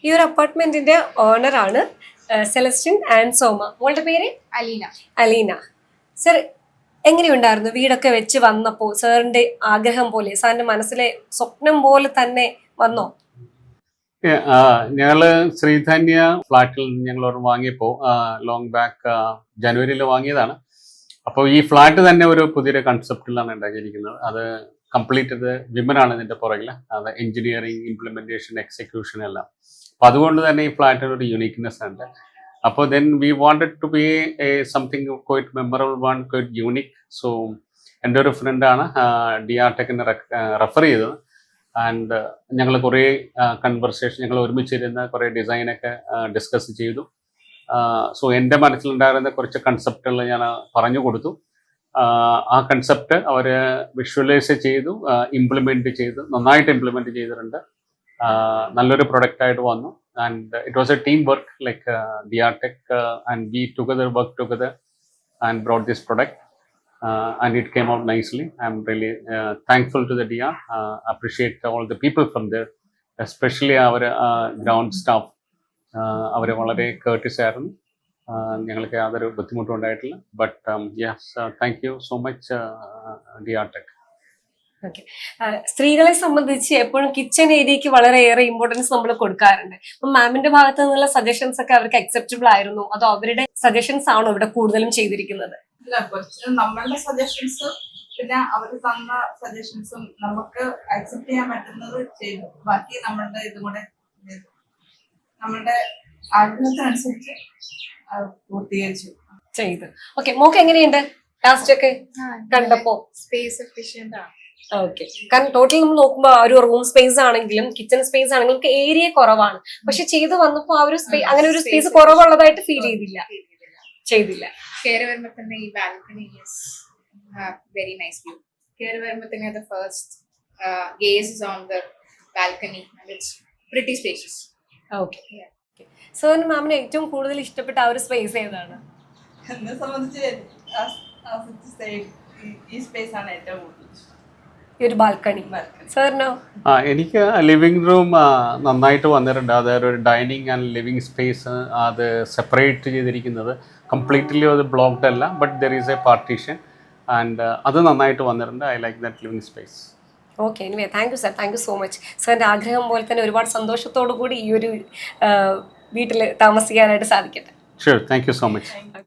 ഈ ഒരു അപ്പാർട്ട്മെന്റിന്റെ ഓണറാണ് സെലസ്റ്റിൻ ആൻഡ് സോമ. മോളുടെ പേര് അലീന. സർ, എങ്ങനെയുണ്ടായിരുന്നു വീടൊക്കെ വെച്ച് വന്നപ്പോൾ? സാറിന്റെ ആഗ്രഹം പോലെ, സാറിന്റെ മനസ്സിലെ സ്വപ്നം പോലെ തന്നെ വന്നോ? ഞങ്ങള് ശ്രീധന്യ ഫ്ലാറ്റിൽ നിന്ന് ഞങ്ങൾ വാങ്ങിയപ്പോൾ ലോങ് ബാക്ക് ജനുവരിയിൽ വാങ്ങിയതാണ്. അപ്പോൾ ഈ ഫ്ലാറ്റ് തന്നെ ഒരു പുതിയൊരു കൺസെപ്റ്റിലാണ് ഉണ്ടാക്കിയിരിക്കുന്നത്. അത് കംപ്ലീറ്റ് വിമനാണ് ഇതിന്റെ പുറകിൽ. അത് എഞ്ചിനീയറിംഗ്, ഇംപ്ലിമെന്റേഷൻ, എക്സിക്യൂഷൻ എല്ലാം. അപ്പൊ അതുകൊണ്ട് തന്നെ ഈ ഫ്ലാറ്റിന് ഒരു യുണീക്നെസ് ഉണ്ട്. അപ്പോൾ then we wanted to be something quite memorable one, quite unique. So എൻ്റെ ഒരു ഫ്രണ്ടാണ് DR ടെക്കിനെ റെഫർ ചെയ്തത്. ആൻഡ് ഞങ്ങൾ കുറേ കൺവെർസേഷൻ, ഞങ്ങൾ ഒരുമിച്ചിരുന്ന കുറേ ഡിസൈനൊക്കെ ഡിസ്കസ് ചെയ്തു. സോ എൻ്റെ മനസ്സിലുണ്ടായിരുന്ന കുറച്ച് കൺസെപ്റ്റുകൾ ഞാൻ പറഞ്ഞു കൊടുത്തു. ആ കൺസെപ്റ്റ് അവർ വിഷ്വലൈസ് ചെയ്തു, ഇംപ്ലിമെൻറ്റ് ചെയ്തു, നന്നായിട്ട് ഇംപ്ലിമെൻറ്റ് ചെയ്തിട്ടുണ്ട്. നല്ലൊരു പ്രൊഡക്റ്റായിട്ട് വന്നു. And it was A team work, like DR Tech and we together worked together and brought this product. And it came out nicely. I'm really thankful to the DR. Appreciate all the people from there, especially our ground staff. അവർ വളരെ Curtis ആയിരുന്നു. ഞങ്ങൾക്ക് യാതൊരു ബുദ്ധിമുട്ടും ഉണ്ടായിട്ടില്ല. But yes, thank you so much DR Tech. Okay, സ്ത്രീകളെ സംബന്ധിച്ച് എപ്പോഴും kitchen ഏരിയക്ക് വളരെയേറെ ഇമ്പോർട്ടൻസ് നമ്മൾ കൊടുക്കാറുണ്ട്. അപ്പം മാമിന്റെ ഭാഗത്ത് നിന്നുള്ള സജഷൻസ് ഒക്കെ അവർക്ക് അക്സെപ്റ്റബിൾ ആയിരുന്നു, അതോ അവരുടെ സജഷൻസ് ആണോ ഇവിടെ കൂടുതലും ചെയ്തിരിക്കുന്നത്? നമ്മളുടെ സജഷൻസ് പിന്നെ അവർ തന്ന സജഷൻസും നമുക്ക് അക്സെപ്റ്റ് ചെയ്യാൻ പറ്റുന്നത് ചെയ്തു. ബാക്കി നമ്മളുടെ ഇതും കൂടെ നമ്മളുടെ ആഗ്രഹത്തിനനുസരിച്ച് പൂർത്തീകരിച്ചു ചെയ്തു. ഓക്കെ, മോക്ക് എങ്ങനെയുണ്ട് ലാസ്റ്റ് ഒക്കെ കണ്ടപ്പോ? സ്പേസ് എഫിഷ്യന്റ് ആണ്. ഓക്കെ, കാരണം ടോട്ടൽ നമ്മൾ നോക്കുമ്പോ ഒരു റൂം സ്പേസ് ആണെങ്കിലും കിച്ചൺ സ്പേസ് ആണെങ്കിലും ഏരിയ കുറവാണ്. പക്ഷെ ചെയ്ത് വന്നപ്പോ ആ ഒരു അങ്ങനെ ഒരു സ്പേസ് കുറവുള്ളതായിട്ട് ഫീൽ ചെയ്തില്ല. കയറി വരുമ്പോ തന്നെ ഈ ബാൽക്കണി വെരി നൈസ് വ്യൂ. കയറി വരുമ്പോ തന്നെ the first gaze is on the balcony and it's pretty spacious. Okay, സാറിന് മാമിന് ഏറ്റവും കൂടുതൽ ഇഷ്ടപ്പെട്ട ആ ഒരു സ്പേസ് ഏതാണ്? എന്നെ സംബന്ധിച്ച് ഈ സ്പേസ് ആണ് ഏറ്റവും കൂടുതൽ ഇഷ്ടം, ഈ ഒരു ബാൽക്കണി. സാറിനോ? എനിക്ക് ലിവിങ് റൂം നന്നായിട്ട് വന്നിട്ടുണ്ട്. അതായത് ഒരു ഡൈനിങ് ആൻഡ് ലിവിങ് സ്പേസ് അത് സെപ്പറേറ്റ് ചെയ്തിരിക്കുന്നത് കംപ്ലീറ്റ്ലി അത് ബ്ലോക്ക്ഡ് അല്ല, but there is A partition. And അത് നന്നായിട്ട് വന്നിട്ടുണ്ട്. I like that living space. Okay, anyway thank you sir, thank you so much. സാറിൻ്റെ ആഗ്രഹം പോലെ തന്നെ ഒരുപാട് സന്തോഷത്തോടു കൂടി ഈ ഒരു വീട്ടിൽ താമസിക്കാനായിട്ട് സാധിക്കട്ടെ. Sure, thank you so much.